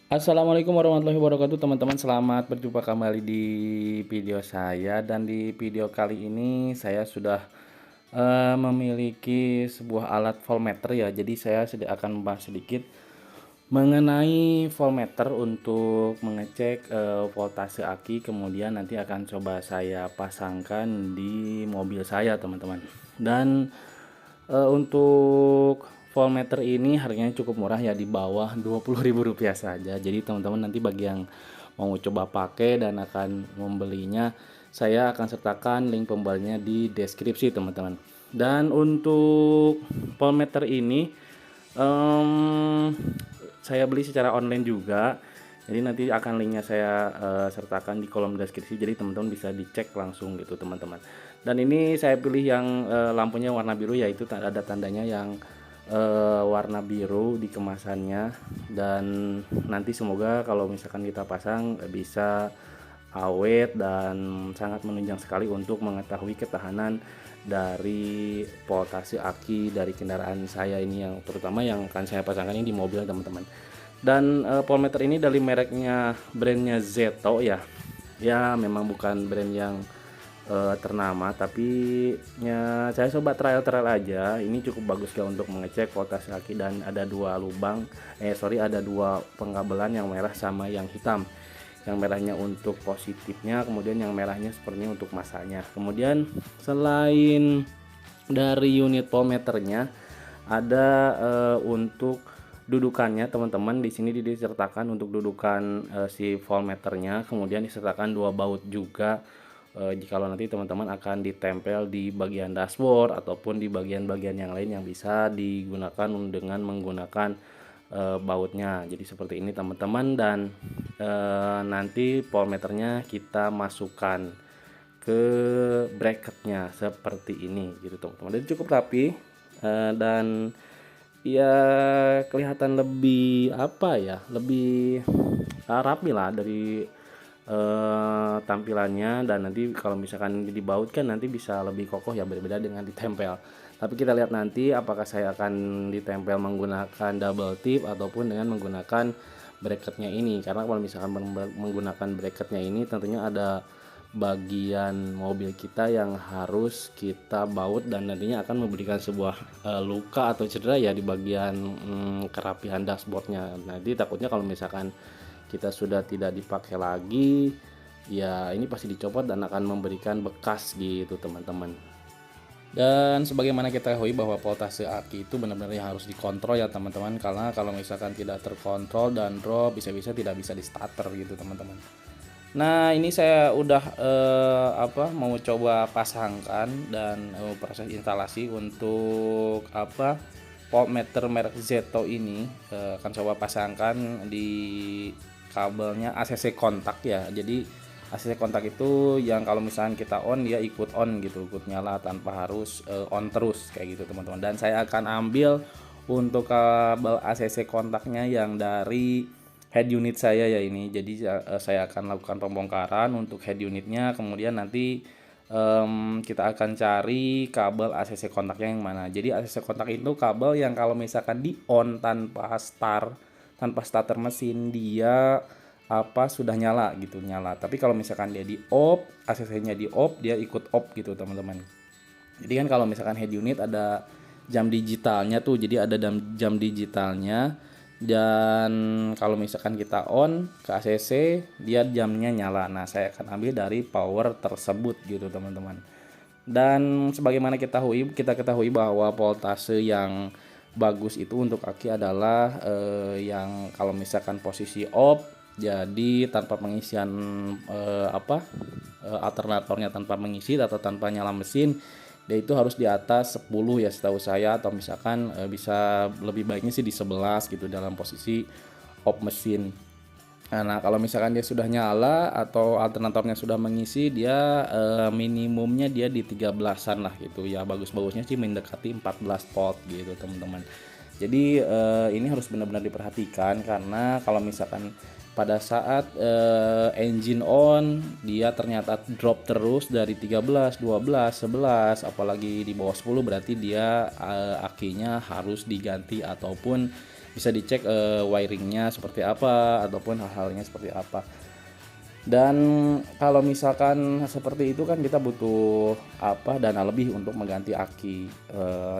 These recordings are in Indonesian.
Assalamualaikum warahmatullahi wabarakatuh teman-teman, selamat berjumpa kembali di video saya. Dan di video kali ini saya sudah memiliki sebuah alat voltmeter ya. Jadi saya akan membahas sedikit mengenai voltmeter untuk mengecek voltase aki. Kemudian nanti akan coba saya pasangkan di mobil saya teman-teman. Dan untuk voltmeter ini harganya cukup murah ya, di bawah Rp20.000 saja. Jadi teman-teman nanti bagi yang mau coba pakai dan akan membelinya, saya akan sertakan link pembelinya di deskripsi teman-teman. Dan untuk voltmeter ini saya beli secara online juga. Jadi nanti akan linknya saya sertakan di kolom deskripsi. Jadi teman-teman bisa dicek langsung gitu teman-teman. Dan ini saya pilih yang lampunya warna biru, yaitu ada tandanya yang warna biru di kemasannya. Dan nanti semoga kalau misalkan kita pasang bisa awet dan sangat menunjang sekali untuk mengetahui ketahanan dari voltase aki dari kendaraan saya ini, yang terutama yang akan saya pasangkan ini di mobil teman-teman. Dan voltmeter ini dari mereknya, brandnya Zeto ya. Ya memang bukan brand yang ternama, tapi ya saya coba trial aja. Ini cukup bagus ya untuk mengecek voltase aki. Dan ada dua lubang, ada dua pengkabelan, yang merah sama yang hitam. Yang merahnya untuk positifnya, kemudian yang merahnya sepertinya untuk masanya. Kemudian selain dari unit voltmeternya, ada untuk dudukannya teman-teman. Di sini disertakan untuk dudukan si voltmeternya, kemudian disertakan dua baut juga. Jikalau nanti teman-teman akan ditempel di bagian dashboard ataupun di bagian-bagian yang lain yang bisa digunakan dengan menggunakan bautnya. Jadi seperti ini teman-teman. Dan nanti voltmeternya kita masukkan ke bracketnya seperti ini gitu teman-teman. Jadi cukup rapi dan ya kelihatan lebih lebih rapi lah dari tampilannya. Dan nanti kalau misalkan dibaut kan nanti bisa lebih kokoh ya, berbeda dengan ditempel. Tapi kita lihat nanti apakah saya akan ditempel menggunakan double tip ataupun dengan menggunakan bracketnya ini. Karena kalau misalkan menggunakan bracketnya ini, tentunya ada bagian mobil kita yang harus kita baut dan nantinya akan memberikan sebuah luka atau cedera ya di bagian kerapihan dashboardnya. Nanti takutnya kalau misalkan kita sudah tidak dipakai lagi, ya ini pasti dicopot dan akan memberikan bekas gitu teman-teman. Dan sebagaimana kita ketahui bahwa voltase aki itu benar-benar harus dikontrol ya teman-teman, karena kalau misalkan tidak terkontrol dan drop, bisa-bisa tidak bisa di starter gitu teman-teman. Nah ini saya udah mau coba pasangkan dan proses instalasi untuk voltmeter merek Zeto ini. Akan coba pasangkan di kabelnya ACC kontak ya. Jadi ACC kontak itu yang kalau misalnya kita on, dia ikut on gitu, ikut nyala tanpa harus on terus kayak gitu teman-teman. Dan saya akan ambil untuk kabel ACC kontaknya yang dari head unit saya ya ini. Jadi saya akan lakukan pembongkaran untuk head unitnya, kemudian nanti kita akan cari kabel ACC kontaknya yang mana. Jadi ACC kontak itu kabel yang kalau misalkan di on tanpa starter mesin, dia sudah nyala gitu, nyala. Tapi kalau misalkan dia di off, ACC-nya di off, dia ikut off gitu teman-teman. Jadi kan kalau misalkan head unit ada jam digitalnya tuh, jadi ada jam digitalnya. Dan kalau misalkan kita on ke ACC, dia jamnya nyala. Nah saya akan ambil dari power tersebut gitu teman-teman. Dan sebagaimana kita ketahui bahwa voltase yang bagus itu untuk aki adalah yang kalau misalkan posisi off, jadi tanpa pengisian alternatornya tanpa mengisi atau tanpa nyala mesin, dia itu harus di atas 10 ya setahu saya, atau misalkan bisa lebih baiknya sih di 11 gitu dalam posisi off mesin. Nah kalau misalkan dia sudah nyala atau alternatornya sudah mengisi, dia minimumnya dia di 13-an lah gitu ya. Bagus-bagusnya sih mendekati 14 volt gitu teman-teman. Jadi ini harus benar-benar diperhatikan, karena kalau misalkan pada saat engine on, dia ternyata drop terus dari 13, 12, 11, apalagi di bawah 10, berarti dia akinya harus diganti ataupun bisa dicek wiringnya seperti apa ataupun hal-halnya seperti apa. Dan kalau misalkan seperti itu kan kita butuh dana lebih untuk mengganti aki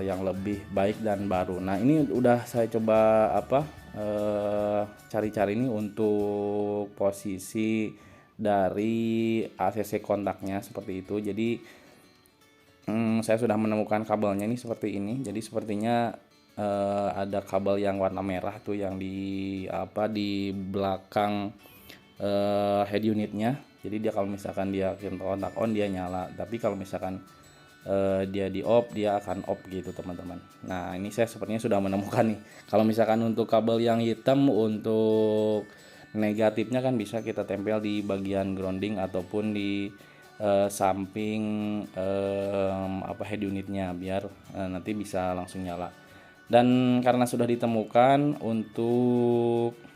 yang lebih baik dan baru. Nah, ini udah saya coba cari-cari ini untuk posisi dari ACC kontaknya seperti itu. Jadi saya sudah menemukan kabelnya ini seperti ini. Jadi sepertinya ada kabel yang warna merah tuh yang di belakang head unitnya. Jadi dia kalau misalkan dia kontak on dia nyala, tapi kalau misalkan dia di off dia akan off gitu teman-teman. Nah, ini saya sepertinya sudah menemukan nih. Kalau misalkan untuk kabel yang hitam untuk negatifnya kan bisa kita tempel di bagian grounding ataupun di samping head unitnya biar nanti bisa langsung nyala. Dan karena sudah ditemukan untuk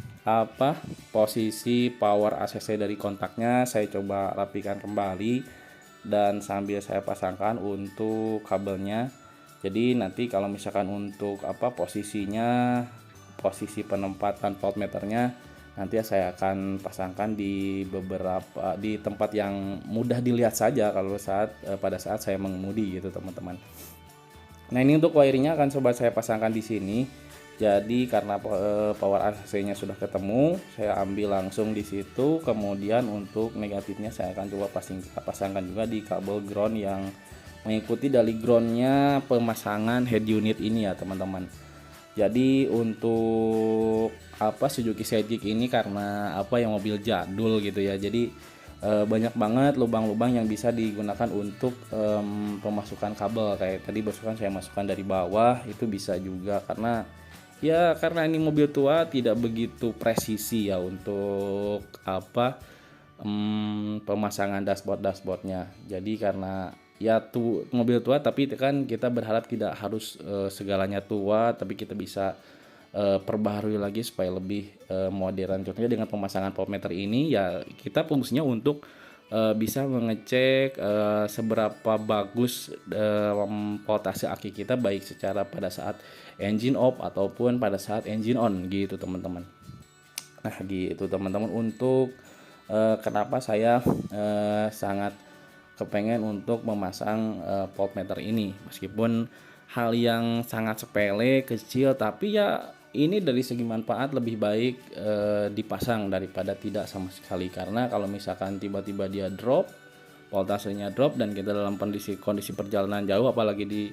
posisi power ACC dari kontaknya, saya coba rapikan kembali dan sambil saya pasangkan untuk kabelnya. Jadi nanti kalau misalkan untuk posisi penempatan voltmeternya nanti saya akan pasangkan di tempat yang mudah dilihat saja kalau pada saat saya mengemudi gitu teman-teman. Nah, ini untuk wiringnya akan coba saya pasangkan di sini. Jadi karena power ACC-nya sudah ketemu, saya ambil langsung di situ. Kemudian untuk negatifnya saya akan coba pasangkan juga di kabel ground yang mengikuti dari groundnya pemasangan head unit ini ya teman-teman. Jadi untuk Suzuki Sagic ini karena yang mobil jadul gitu ya. Jadi banyak banget lubang-lubang yang bisa digunakan untuk pemasukan kabel. Kayak tadi barusan saya masukkan dari bawah, itu bisa juga karena ini mobil tua tidak begitu presisi ya untuk pemasangan dashboardnya. Jadi karena mobil tua, tapi kan kita berharap tidak harus segalanya tua, tapi kita bisa perbaharui lagi supaya lebih modern. Contohnya dengan pemasangan voltmeter ini ya kita fungsinya untuk bisa mengecek seberapa bagus voltase aki kita, baik secara pada saat engine off ataupun pada saat engine on gitu teman-teman. Nah gitu teman-teman, untuk kenapa saya sangat kepengen untuk memasang voltmeter ini, meskipun hal yang sangat sepele kecil, tapi ya ini dari segi manfaat lebih baik dipasang daripada tidak sama sekali. Karena kalau misalkan tiba-tiba dia drop, voltasenya drop, dan kita dalam kondisi perjalanan jauh, apalagi di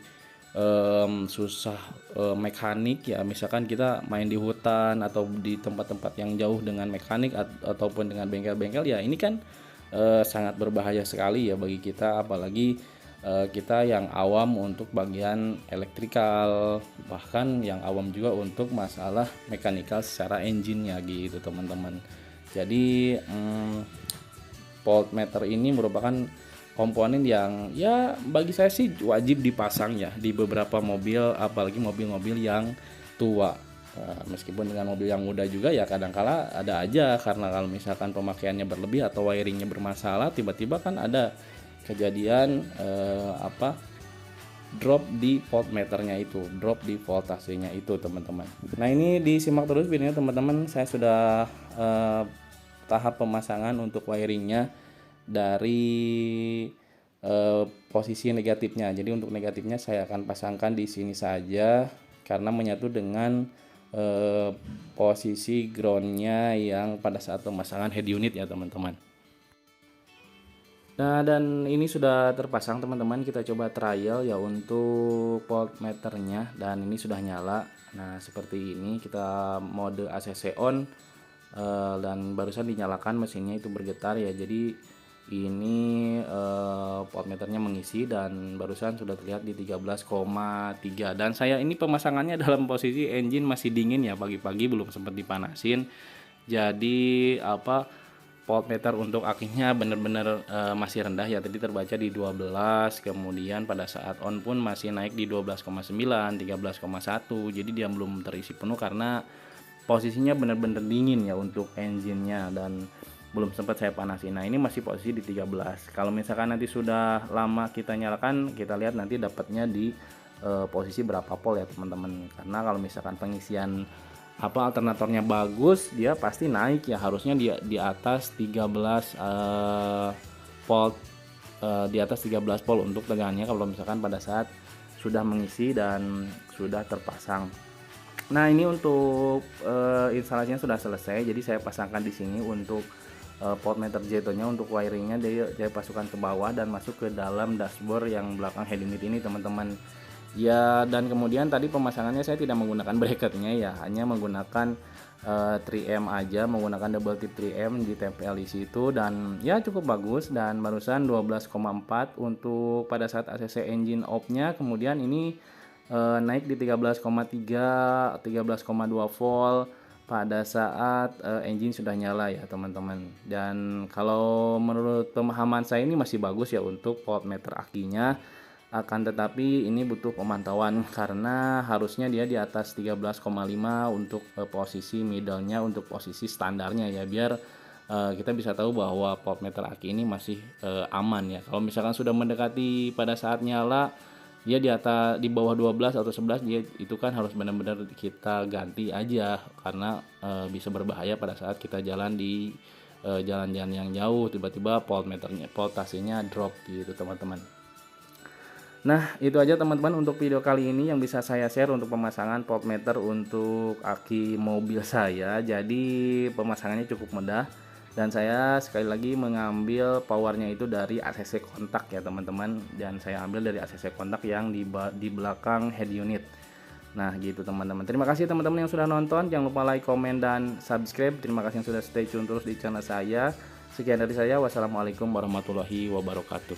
susah mekanik ya, misalkan kita main di hutan atau di tempat-tempat yang jauh dengan mekanik ataupun dengan bengkel-bengkel, ya ini kan sangat berbahaya sekali ya bagi kita, apalagi kita yang awam untuk bagian elektrikal, bahkan yang awam juga untuk masalah mekanikal secara engine-nya gitu teman-teman. Jadi voltmeter ini merupakan komponen yang ya bagi saya sih wajib dipasang ya di beberapa mobil, apalagi mobil-mobil yang tua. Meskipun dengan mobil yang muda juga ya kadangkala ada aja, karena kalau misalkan pemakaiannya berlebih atau wiringnya bermasalah, tiba-tiba kan ada kejadian drop di voltmeternya itu, drop di voltasenya itu teman-teman. Nah ini disimak terus videonya teman-teman, saya sudah tahap pemasangan untuk wiringnya dari posisi negatifnya. Jadi untuk negatifnya saya akan pasangkan di sini saja karena menyatu dengan posisi groundnya yang pada saat pemasangan head unit ya teman-teman. Nah dan ini sudah terpasang teman-teman, kita coba trial ya untuk voltmeternya, dan ini sudah nyala. Nah seperti ini, kita mode ACC on dan barusan dinyalakan mesinnya itu bergetar ya. Jadi ini voltmeternya mengisi dan barusan sudah terlihat di 13,3. Dan saya ini pemasangannya dalam posisi engine masih dingin ya, pagi-pagi belum sempat dipanasin. Jadi voltmeter untuk akinya benar-benar masih rendah ya, tadi terbaca di 12, kemudian pada saat on pun masih naik di 12,9, 13,1. Jadi dia belum terisi penuh karena posisinya benar-benar dingin ya untuk engine-nya dan belum sempat saya panasin. Nah ini masih posisi di 13. Kalau misalkan nanti sudah lama kita nyalakan, kita lihat nanti dapatnya di posisi berapa volt ya teman-teman. Karena kalau misalkan pengisian alternatornya bagus, dia pasti naik ya, harusnya dia di atas 13 volt, di atas 13 volt untuk tegangannya kalau misalkan pada saat sudah mengisi dan sudah terpasang. Nah, ini untuk instalasinya sudah selesai. Jadi saya pasangkan di sini untuk voltmeter J2-nya, untuk wiringnya saya pasukkan ke bawah dan masuk ke dalam dashboard yang belakang head unit ini, teman-teman. Ya, dan kemudian tadi pemasangannya saya tidak menggunakan bracketnya ya, hanya menggunakan 3M aja, menggunakan double tip 3M ditempel di situ, dan ya cukup bagus. Dan barusan 12,4 untuk pada saat ACC engine off-nya, kemudian ini naik di 13,3, 13,2 volt pada saat engine sudah nyala ya, teman-teman. Dan kalau menurut pemahaman saya ini masih bagus ya untuk voltmeter akinya. Akan tetapi ini butuh pemantauan karena harusnya dia di atas 13,5 untuk posisi middle-nya, untuk posisi standarnya ya, biar kita bisa tahu bahwa voltmeter aki ini masih aman ya. Kalau misalkan sudah mendekati pada saat nyala dia di atas, di bawah 12 atau 11, dia itu kan harus benar-benar kita ganti aja, karena bisa berbahaya pada saat kita jalan di jalan-jalan yang jauh, tiba-tiba voltmeternya, voltasenya drop gitu, teman-teman. Nah, itu aja teman-teman untuk video kali ini yang bisa saya share untuk pemasangan voltmeter untuk aki mobil saya. Jadi pemasangannya cukup mudah, dan saya sekali lagi mengambil powernya itu dari ACC kontak ya, teman-teman. Dan saya ambil dari ACC kontak yang di belakang head unit. Nah, gitu teman-teman. Terima kasih teman-teman yang sudah nonton. Jangan lupa like, komen, dan subscribe. Terima kasih yang sudah stay tune terus di channel saya. Sekian dari saya. Wassalamualaikum warahmatullahi wabarakatuh.